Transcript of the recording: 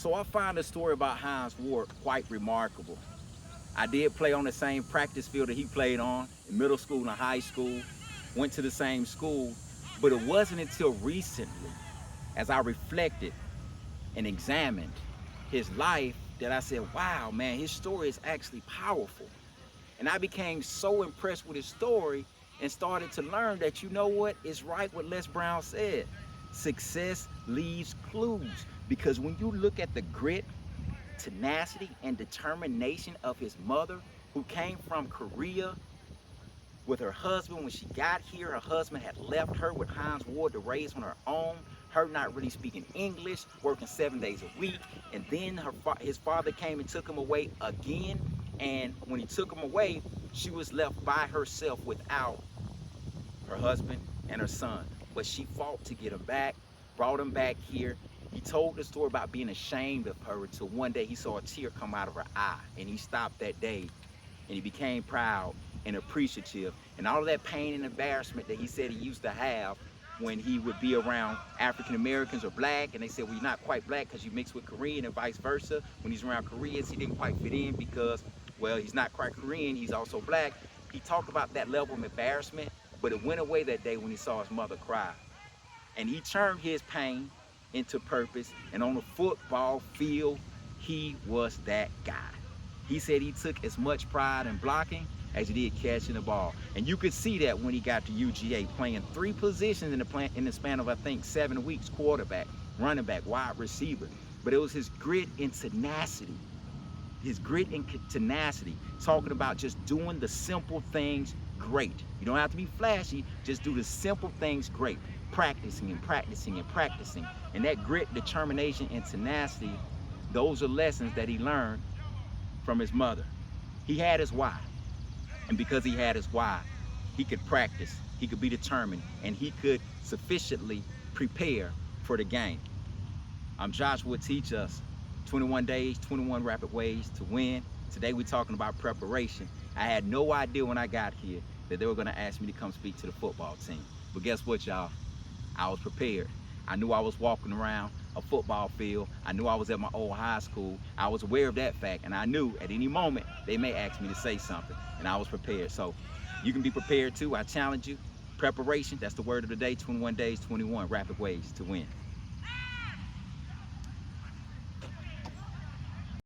So I find the story about Hines Ward quite remarkable. I did play on the same practice field that he played on in middle school and high school, went to the same school, but it wasn't until recently, as I reflected and examined his life, that I said, wow, man, his story is actually powerful. And I became so impressed with his story and started to learn that, you know what, it's right what Les Brown said. Success leaves clues. Because when you look at the grit, tenacity, and determination of his mother, who came from Korea with her husband. When she got here, her husband had left her with Hines Ward to raise on her own, her not really speaking English, working 7 days a week. And then his father came and took him away again. And when he took him away, she was left by herself without her husband and her son. But she fought to get him back, brought him back here. He told the story about being ashamed of her until one day he saw a tear come out of her eye, and he stopped that day and he became proud and appreciative. And all of that pain and embarrassment that he said he used to have when he would be around African Americans or black, and they said, well, you're not quite black because you mix with Korean, and vice versa. When he's around Koreans, he didn't quite fit in because, well, he's not quite Korean, he's also black. He talked about that level of embarrassment, but it went away that day when he saw his mother cry. And he turned his pain into purpose, and on the football field, he was that guy. He said he took as much pride in blocking as he did catching the ball. And you could see that when he got to UGA, playing 3 positions in the span of, I think, 7 weeks: quarterback, running back, wide receiver. But it was his grit and tenacity. His grit and tenacity, talking about just doing the simple things great. You don't have to be flashy, just do the simple things great. Practicing and practicing and practicing. And that grit, determination, and tenacity, those are lessons that he learned from his mother. He had his why. And because he had his why, he could practice, he could be determined, and he could sufficiently prepare for the game. Joshua would teach us 21 days, 21 rapid ways to win. Today we're talking about preparation. I had no idea when I got here that they were gonna ask me to come speak to the football team. But guess what, y'all? I was prepared. I knew I was walking around a football field. I knew I was at my old high school. I was aware of that fact, and I knew at any moment they may ask me to say something, and I was prepared. So you can be prepared too. I challenge you. Preparation, that's the word of the day. 21 days, 21 rapid ways to win.